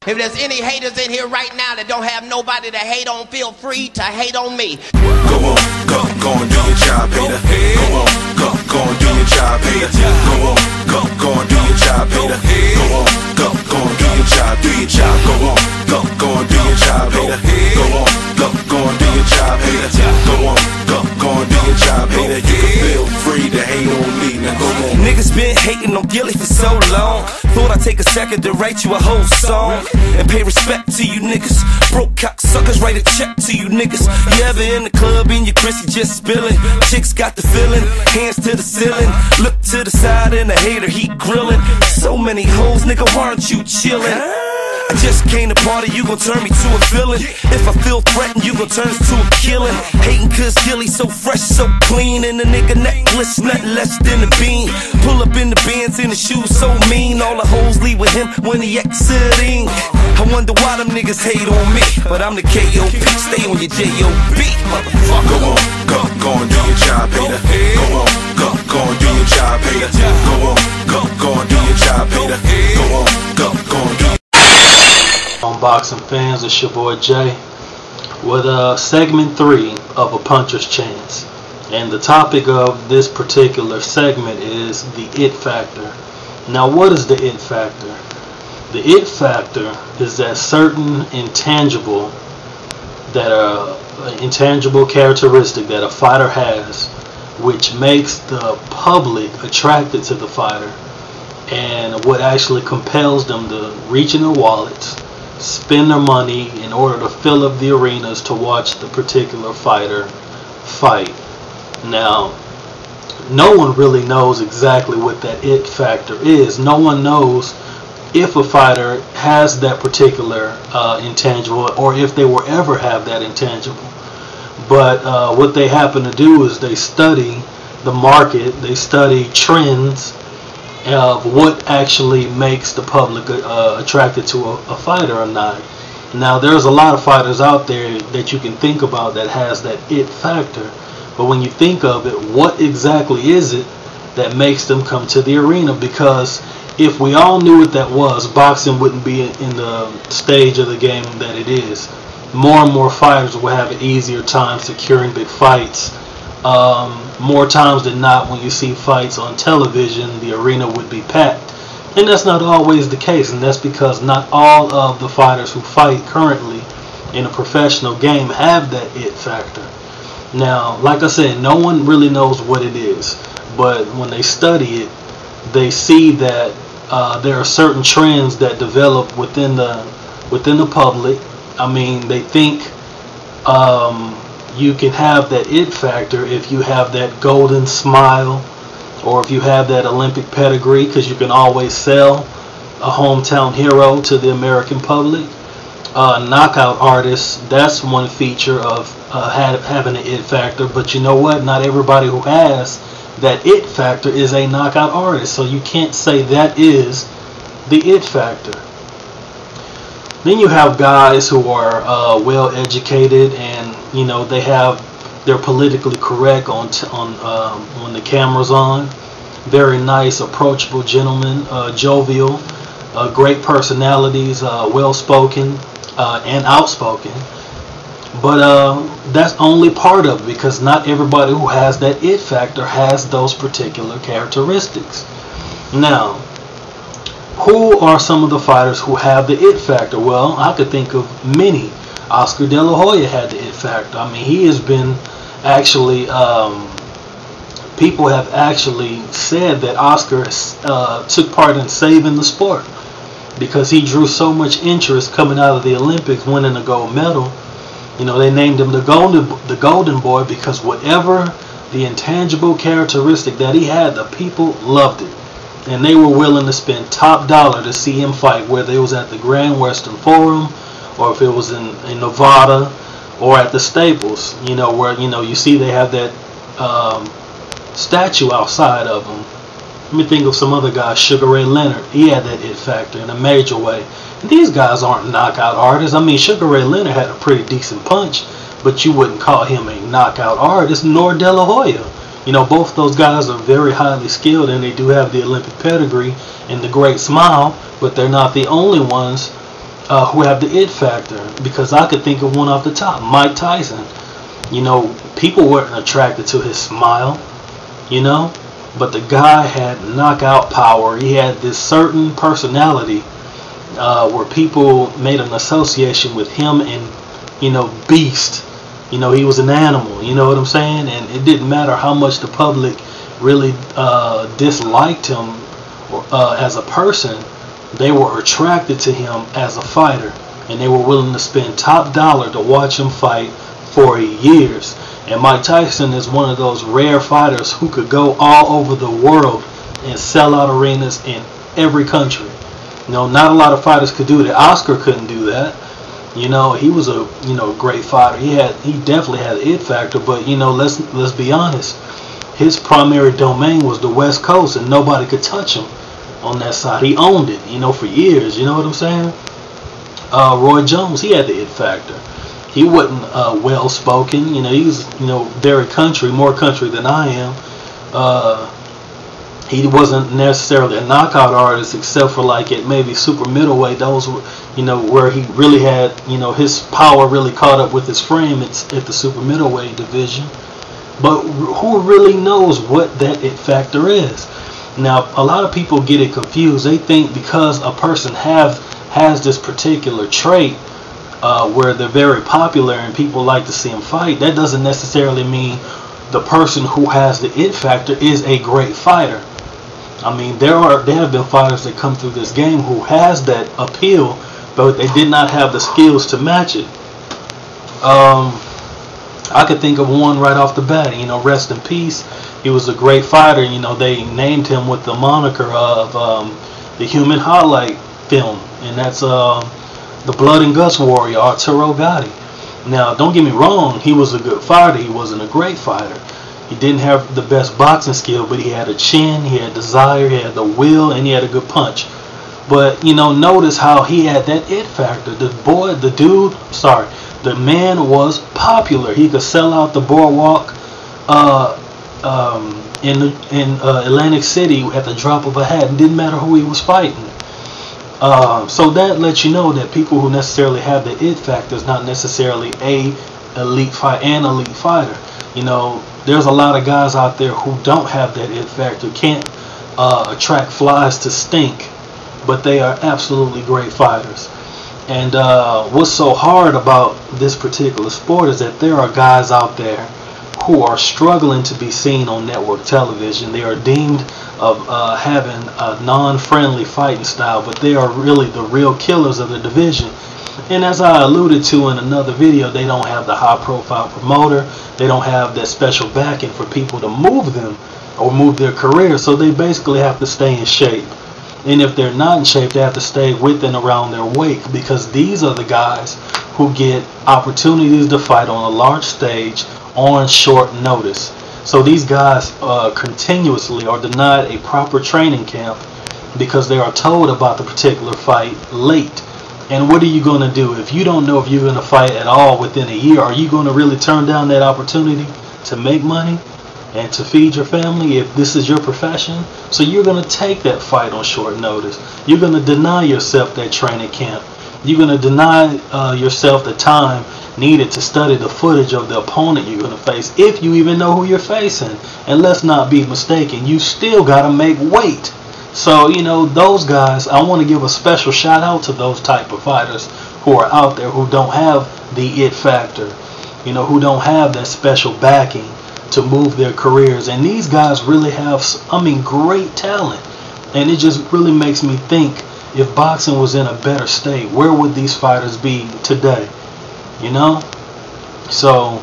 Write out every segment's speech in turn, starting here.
If there's any haters in here right now that don't have nobody to hate on, feel free to hate on me. Go on, go and do your job, hater. Go on, go and do your job, hater. Go on, go and do your job, hater. Go on, go and do your job, do your job. Go on, go and do your job, hater. Go on, go and do your job, hater. Go on, go and do your job, hater. You can feel free to hate on me, now go on. Niggas been hating on Gilly for so long. Thought I'd take a second to write you a whole song and pay respect to you niggas. Broke cocksuckers, write a check to you niggas. You ever in the club and your Chrissy just spilling? Chicks got the feeling, hands to the ceiling. Look to the side and the hater, he grilling. So many hoes, nigga, why aren't you chillin'? I just came to party, you gon' turn me to a villain. If I feel threatened, you gon' turn us to a killing. Hating cause Gilly so fresh, so clean, and the nigga necklace nothing less than a bean. Pull up in the Benz and the shoes so mean. All the hoes leave with him when he exiting. I wonder why them niggas hate on me, but I'm the K.O.P. Stay on your J.O.B. motherfucker. Go and do your job, hater. Go on, go and do your job, hater. Go on, go and do your job, hater. Go on, go and do your Boxing fans, it's your boy Jay with segment 3 of A Puncher's Chance, and the topic of this particular segment is the it factor. Now, what is the it factor? The it factor is that certain intangible characteristic that a fighter has, which makes the public attracted to the fighter, and what actually compels them to reach in their wallets, spend their money in order to fill up the arenas to watch the particular fighter fight. Now, no one really knows exactly what that it factor is. No one knows if a fighter has that particular intangible, or if they will ever have that intangible. But what they happen to do is they study the market, they study trends of what actually makes the public attracted to a fighter or not. Now, there's a lot of fighters out there that you can think about that has that it factor, but when you think of it, what exactly is it that makes them come to the arena? Because if we all knew what that was, boxing wouldn't be in the stage of the game that it is. More and more fighters will have an easier time securing big fights. More times than not, when you see fights on television, the arena would be packed, and that's not always the case, and that's because not all of the fighters who fight currently in a professional game have that it factor. Now, like I said, no one really knows what it is, but when they study it, they see that there are certain trends that develop within the public. I mean, they think you can have that it factor if you have that golden smile, or if you have that Olympic pedigree, because you can always sell a hometown hero to the American public. Knockout artists, that's one feature of having an it factor. But you know what? Not everybody who has that it factor is a knockout artist, so you can't say that is the it factor. Then you have guys who are well educated, and you know they're politically correct when the camera's on. Very nice, approachable gentlemen, jovial, great personalities, well spoken and outspoken. But that's only part of it, because not everybody who has that it factor has those particular characteristics. Now, who are some of the fighters who have the it factor? Well, I could think of many. Oscar De La Hoya had the it factor. I mean, he has been actually, people have actually said that Oscar took part in saving the sport, because he drew so much interest coming out of the Olympics, winning a gold medal. You know, they named him the Golden Boy, because whatever the intangible characteristic that he had, the people loved it. And they were willing to spend top dollar to see him fight, whether it was at the Grand Western Forum, or if it was in Nevada, or at the Staples, you know, where, you know, you see they have that statue outside of him. Let me think of some other guys. Sugar Ray Leonard, he had that it factor in a major way. And these guys aren't knockout artists. I mean, Sugar Ray Leonard had a pretty decent punch, but you wouldn't call him a knockout artist, nor De La Hoya. You know, both those guys are very highly skilled, and they do have the Olympic pedigree and the great smile, but they're not the only ones who have the it factor, because I could think of one off the top. Mike Tyson. You know, people weren't attracted to his smile, you know, but the guy had knockout power. He had this certain personality where people made an association with him and, you know, beast. You know, he was an animal, you know what I'm saying? And it didn't matter how much the public really disliked him as a person. They were attracted to him as a fighter, and they were willing to spend top dollar to watch him fight for years. And Mike Tyson is one of those rare fighters who could go all over the world and sell out arenas in every country. You know, not a lot of fighters could do that. Oscar couldn't do that. You know, he was a great fighter. He definitely had the it factor, but you know, let's be honest. His primary domain was the West Coast, and nobody could touch him on that side. He owned it, you know, for years. You know what I'm saying? Roy Jones, he had the it factor. He wasn't well spoken. You know, he was, you know, very country, more country than I am. He wasn't necessarily a knockout artist, except for like at maybe super middleweight. Those were, you know, where he really had, you know, his power really caught up with his frame. It's at the super middleweight division. But who really knows what that it factor is? Now, a lot of people get it confused. They think because a person has this particular trait where they're very popular and people like to see them fight, that doesn't necessarily mean the person who has the it factor is a great fighter. I mean, there have been fighters that come through this game who has that appeal, but they did not have the skills to match it. I could think of one right off the bat. You know, rest in peace. He was a great fighter. You know, they named him with the moniker of the Human Highlight film, and that's the Blood and Guts Warrior, Arturo Gatti. Now, don't get me wrong. He was a good fighter. He wasn't a great fighter. He didn't have the best boxing skill, but he had a chin, he had desire, he had the will, and he had a good punch. But, you know, notice how he had that it factor. The man was popular. He could sell out the boardwalk in Atlantic City at the drop of a hat. It didn't matter who he was fighting. So that lets you know that people who necessarily have the it factor is not necessarily an elite fighter. You know, there's a lot of guys out there who don't have that it factor, can't attract flies to stink, but they are absolutely great fighters. And what's so hard about this particular sport is that there are guys out there who are struggling to be seen on network television. They are deemed of having a non-friendly fighting style, but they are really the real killers of the division. And as I alluded to in another video, they don't have the high-profile promoter. They don't have that special backing for people to move them or move their career. So they basically have to stay in shape. And if they're not in shape, they have to stay with and around their weight, because these are the guys who get opportunities to fight on a large stage on short notice. So these guys continuously are denied a proper training camp because they are told about the particular fight late. And what are you going to do? If you don't know if you're going to fight at all within a year, are you going to really turn down that opportunity to make money and to feed your family if this is your profession? So you're going to take that fight on short notice. You're going to deny yourself that training camp. You're going to deny yourself the time needed to study the footage of the opponent you're going to face, if you even know who you're facing. And let's not be mistaken, you still got to make weight. So, you know, those guys, I want to give a special shout out to those type of fighters who are out there who don't have the it factor, you know, who don't have that special backing to move their careers. And these guys really have, I mean, great talent. And it just really makes me think, if boxing was in a better state, where would these fighters be today? You know? So,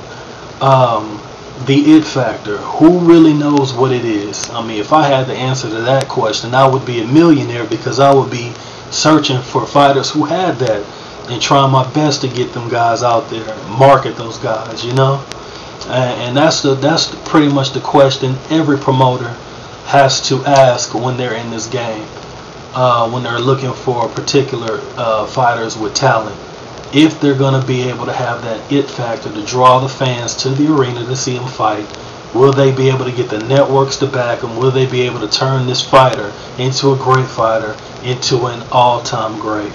the it factor, who really knows what it is? I mean, if I had the answer to that question, I would be a millionaire, because I would be searching for fighters who had that and trying my best to get them guys out there, market those guys, you know? And that's pretty much the question every promoter has to ask when they're in this game, when they're looking for particular fighters with talent. If they're going to be able to have that it factor to draw the fans to the arena to see them fight, will they be able to get the networks to back them? Will they be able to turn this fighter into a great fighter, into an all-time great?